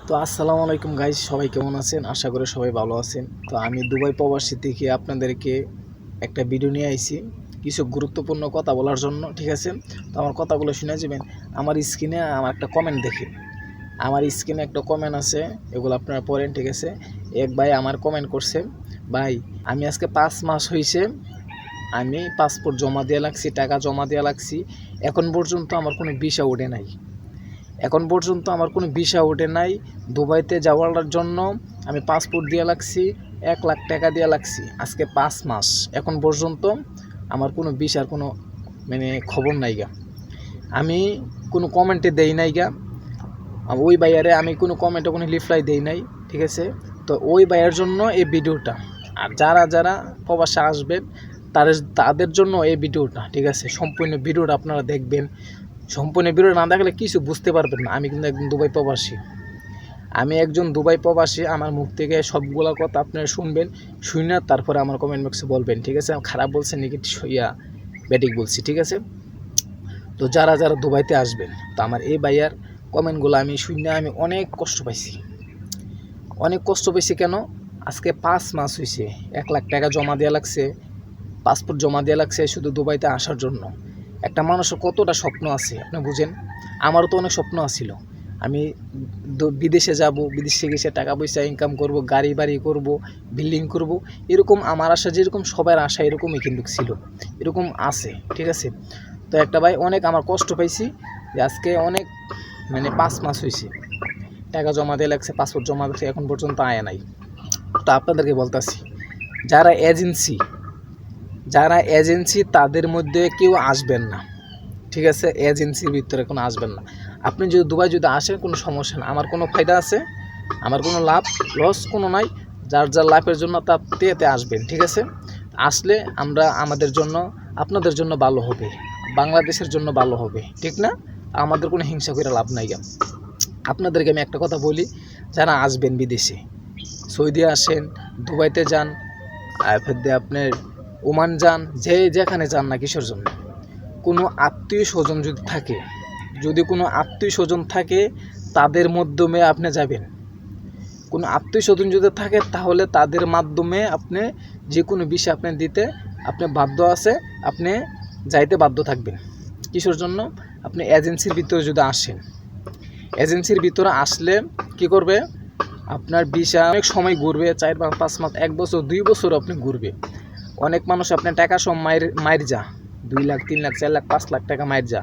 তো আসসালামু আলাইকুম গাইস, সবাই কেমন আছেন? আশা করি সবাই ভালো আছেন। তো আমি দুবাই প্রবাসী থেকে আপনাদেরকে একটা ভিডিও নিয়ে আইছি কিছু গুরুত্বপূর্ণ কথা বলার জন্য, ঠিক আছে? তো আমার কথাগুলো শুনে যাবেন। আমার স্ক্রিনে আমার একটা কমেন্ট দেখে, আমার স্ক্রিনে একটা কমেন্ট আছে, এগুলো আপনারা পড়েন, ঠিক আছে? এক ভাই আমার কমেন্ট করছে, ভাই আমি আজকে 5 মাস হয়েছে, আমি পাসপোর্ট জমা দিয়ে লাগছি, টাকা জমা দিয়ে লাগছি, এখন পর্যন্ত আমার কোনো ভিসা ওঠে নাই। এখন পর্যন্ত আমার কোনো ভিসা ওঠে নাই। দুবাইতে যাওয়ার জন্য আমি পাসপোর্ট দিয়ে লাগছি, 1 লাখ টাকা দিয়ে লাগছি, আজকে 5 মাস, এখন পর্যন্ত আমার কোনো ভিসার কোনো খবর নাই গা। আমি কোনো কমেন্টে দেই নাই গা, ওই বাইয়ারে আমি কোনো কমেন্টে কোনো রিপ্লাই দেই নাই, ঠিক আছে? তো ওই বাইয়ের জন্য এই ভিডিওটা, আর যারা যারা প্রবাসে আসবেন তাদের জন্য এই ভিডিওটা, ঠিক আছে? সম্পূর্ণ ভিডিওটা আপনারা দেখবেন। সম্পূর্ণ ভিডিও না দেখলে কিছু বুঝতে পারবেন না। আমি কিন্তু একজন দুবাই প্রবাসী, আমার মুখ থেকে সবগুলো কথা আপনারা শুনবেন, শুনে তারপরে আমার কমেন্ট বক্সে বলবেন, ঠিক আছে? খারাপ বলছে নেগেটিভ ব্যাটিক বলছি, ঠিক আছে? তো যারা যারা দুবাইতে আসবেন, তো আমার এই ভাইয়ার কমেন্টগুলো আমি শুনে আমি অনেক কষ্ট পাইছি। কেন? আজকে 5 মাস হয়েছে, 1 লাখ টাকা জমা দেওয়া লাগছে, পাসপোর্ট জমা দেওয়া লাগছে শুধু দুবাইতে আসার জন্য। একটা মানুষের কতটা স্বপ্ন আছে আপনি বুঝেন। আমারও তো অনেক স্বপ্ন আছিল, আমি বিদেশে যাব, বিদেশে গেছে টাকা পয়সা ইনকাম করব, গাড়ি বাড়ি করব, বিল্ডিং করব, এরকম আমার আশা, যেরকম সবার আশা এরকমই কিন্তু ছিল, এরকম আছে, ঠিক আছে? তো একটা ভাই অনেক আমার কষ্ট পাইছি যে আজকে অনেক 5 মাস হয়েছে, টাকা জমা দিয়ে লাগছে, পাসপোর্ট জমা দিচ্ছে, এখন পর্যন্ত আয় নাই। তো আপনাদেরকে বলতেছি, যারা এজেন্সি তাদের মধ্যে কেউ আসবেন না, ঠিক আছে? এজেন্সির ভিতরে কোনো আসবেন না। আপনি যদি দুবাই যদি আসেন কোনো সমস্যা না, আমার কোনো ফায়দা আছে, আমার কোনো লস কোনো নাই। যার যার লাভের জন্য তাতে আসবেন, ঠিক আছে? আসলে আমাদের জন্য, আপনাদের জন্য ভালো হবে, বাংলাদেশের জন্য ভালো হবে, ঠিক না? আমাদের কোনো হিংসা করে লাভ নাই। আপনাদেরকে আমি একটা কথা বলি, যারা আসবেন বিদেশে, সৌদি আসেন, দুবাইতে যান, আপনার ওমান যান, যেখানে যান না কিসের জন্য, কোনো আত্মীয় স্বজন থাকে তাদের মাধ্যমে আপনি যাবেন। কোনো আত্মীয় স্বজন যদি থাকে তাহলে তাদের মাধ্যমে আপনি যে কোনো বিষয় আপনি দিতে আপনি বাধ্য আছে, আপনি যাইতে বাধ্য থাকবেন। কিসের জন্য? আপনি এজেন্সির ভিতরে যদি আসেন, এজেন্সির ভিতরে আসলে কি করবে, আপনার ভিসা অনেক সময় ঘুরবে, 4-5 মাস, 1 বছর, 2 বছর আপনি ঘুরবে। অনেক মানুষ আপনার টাকা সব মায়ের যা 2 লাখ, 3 লাখ, 4 লাখ, 5 লাখ টাকা মায়ের যা।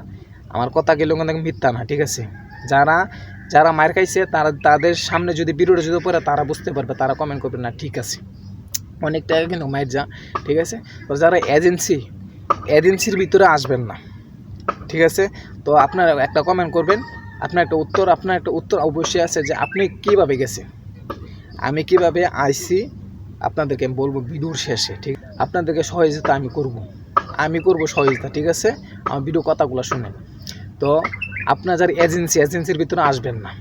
আমার কথা গেলেও কিন্তু মিথ্যা না, ঠিক আছে? যারা মায়ের খাইছে তাদের সামনে যদি ভিডিওটা যদি পড়ে তারা বুঝতে পারবে, তারা কমেন্ট করবে না, ঠিক আছে, অনেক টাকা কিন্তু মায়ের যা, ঠিক আছে? তো যারা এজেন্সির ভিতরে আসবেন না, ঠিক আছে? তো আপনারা একটা কমেন্ট করবেন, আপনার একটা উত্তর অবশ্যই আছে যে আপনি কীভাবে গেছেন, আমি কিভাবে আইছি, আপনাদেরকে আমি বলবো ভিডিওর শেষে, ঠিক? আপনাদেরকে সহযোগিতা আমি করব সহযোগিতা, ঠিক আছে? আমার ভিডিও কথাগুলো শুনেন। তো আপনার যারা এজেন্সির ভিতরে আসবেন না,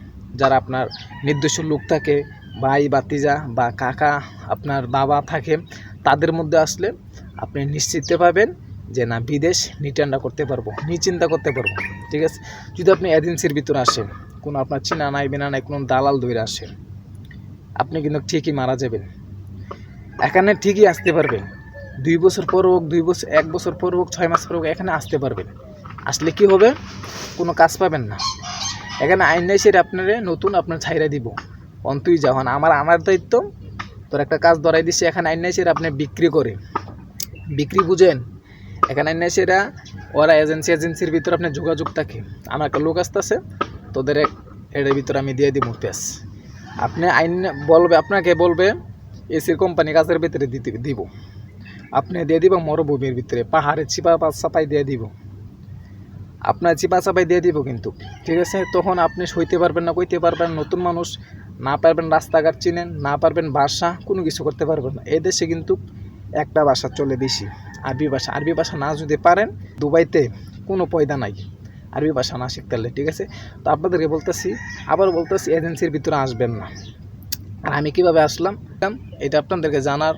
যারা আপনার নির্দিষ্ট লোক থাকে, ভাই ভাতিজা বা কাকা, আপনার বাবা থাকে, তাদের মধ্যে আসলে আপনি নিশ্চিত পাবেন যে না, বিদেশ নিচিন্তা করতে পারবো, ঠিক আছে? যদি আপনি এজেন্সির ভিতরে আসেন, কোনো আপনার চিনা নাই বিনা নাই, কোনো দালাল ধরে আসেন, আপনি কিন্তু ঠিকই মারা যাবেন। এখানে ঠিকই আসতে পারবেন, 2 বছর পর হোক, 1 বছর পর হোক, 6 মাস পর হোক, এখানে আসতে পারবেন। আসলে কি হবে, কোনো কাজ পাবেন না। এখানে আইন নাই সেটা আপনার ছাইরা দিব, অন্তই যখন আমার দায়িত্ব, তোর একটা কাজ ধরাই দিচ্ছে, এখানে আইন নাই সেটা আপনি বিক্রি বুঝেন। এখানে আইন নাই সেটা ওরা এজেন্সির ভিতরে আপনার যোগাযোগ থাকে, আমার একটা লোক আসতেছে, তোদের এটার ভিতরে আমি দিয়ে দিব পেস। আপনি আপনাকে বলবে এসির কোম্পানি কাজের ভিতরে দিব, আপনি দিয়ে দিব মরুভূমির ভিতরে, পাহাড়ে চিপা চাপাই দিয়ে দিব, আপনার চিপা চাপাই দিয়ে দিব কিন্তু, ঠিক আছে? তখন আপনি সইতে পারবেন না, কইতে পারবেন, নতুন মানুষ না পারবেন, রাস্তাঘাট চিনেন না পারবেন, ভাষা কোনো কিছু করতে পারবেন না। এই দেশে কিন্তু একটা ভাষা চলে বেশি, আরবি ভাষা না যদি পারেন, দুবাইতে কোনো পয়দা নাই আরবি ভাষা না শিখতে পারলে, ঠিক আছে? তো আপনাদেরকে আবার বলতেছি এজেন্সির ভিতরে আসবেন না। আর আমি কিভাবে আসলাম এটা আপনাদেরকে জানার,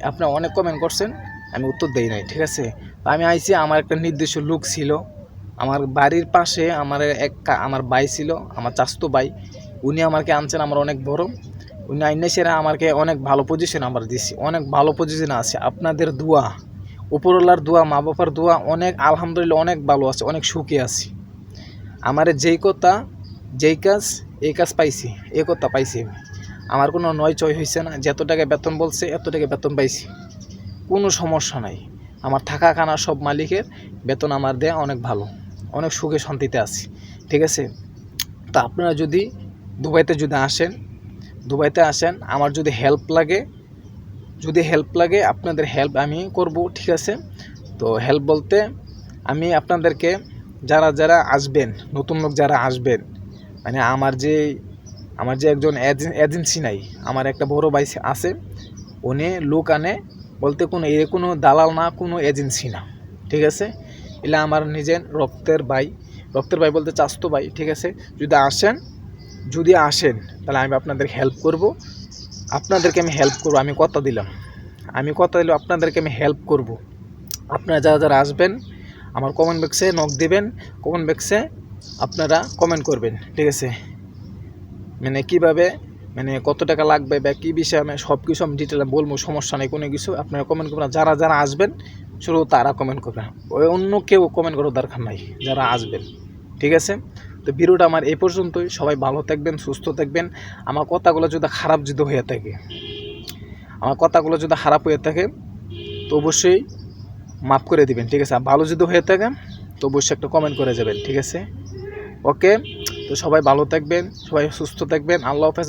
আপনারা অনেক কমেন্ট করছেন, আমি উত্তর দেই নাই, ঠিক আছে? তো আমি আইছি, আমার একটা নির্দিষ্ট লোক ছিল, আমার বাড়ির পাশে আমার ভাই ছিল, আমার চাচাতো ভাই, উনি আমাকে আনছেন আমার অনেক বড়, উনি আইনে সেরা আমাকে অনেক ভালো পজিশন আমার দিছি, অনেক ভালো পজিশনে আছে। আপনাদের দোয়া, উপরওয়ালার দোয়া, মা বাবার দোয়া, অনেক আলহামদুলিল্লাহ অনেক ভালো আছে, অনেক সুখে আছি। আমার যেই কথা যেই কাজ এই কাজ পাইছি, এই কথা পাইছি। আমার কোনো নয় চয় হয়েছে না, যত টাকা বেতন বলছে এত টাকা বেতন পাইছি, কোনো সমস্যা নাই। আমার থাকা খানা সব মালিকের, বেতন আমার দেয়া অনেক ভালো, অনেক সুখে শান্তিতে আছি, ঠিক আছে। তো আপনারা যদি দুবাইতে আসেন, আমার যদি হেল্প লাগে আপনাদের হেল্প আমি করব, ঠিক আছে। তো হেল্প বলতে আমি আপনাদেরকে যারা আসবেন, নতুন লোক যারা আসবেন, মানে আমার যে একজন এজেন্সি নাই, আমার একটা বড় ভাই আছে, উনি লোক আনে বলতে কোনো দালাল না, কোনো এজেন্সি না, ঠিক আছে। এলা আমার নিজের রক্তের ভাই বলতে চাস্তো ভাই, ঠিক আছে। যদি আসেন তাহলে আমি আপনাদেরকে হেল্প করব, আমি কথা দিলাম আপনাদেরকে আমি হেল্প করব। আপনারা যারা আসবেন আমার কমেন্ট বক্সে নক দিবেন, কমেন্ট বক্সে আপনারা কমেন্ট করবেন, ঠিক আছে। মানে কীভাবে, মানে কত টাকা লাগবে বা কী বিষয়ে আমি সব কিছু আমি ডিটেলে বলবো, সমস্যা নেই কোনো কিছু। আপনারা কমেন্ট করবেন, যারা আসবেন শুধু তারা কমেন্ট করবেন, ওই অন্য কেউ কমেন্ট করার দরকার নাই, যারা আসবেন, ঠিক আছে। তো ভিডিওটা আমার এই পর্যন্তই। সবাই ভালো থাকবেন, সুস্থ থাকবেন। আমার কথাগুলো যদি খারাপ হয়ে থাকে তো অবশ্যই মাফ করে দিবেন, ঠিক আছে। আর ভালো যদি হয়ে থাকে তো অবশ্যই একটা কমেন্ট করে যাবেন, ঠিক আছে। ওকে, তো সবাই ভালো থাকবেন, সবাই সুস্থ থাকবেন। আল্লাহ হাফেজ।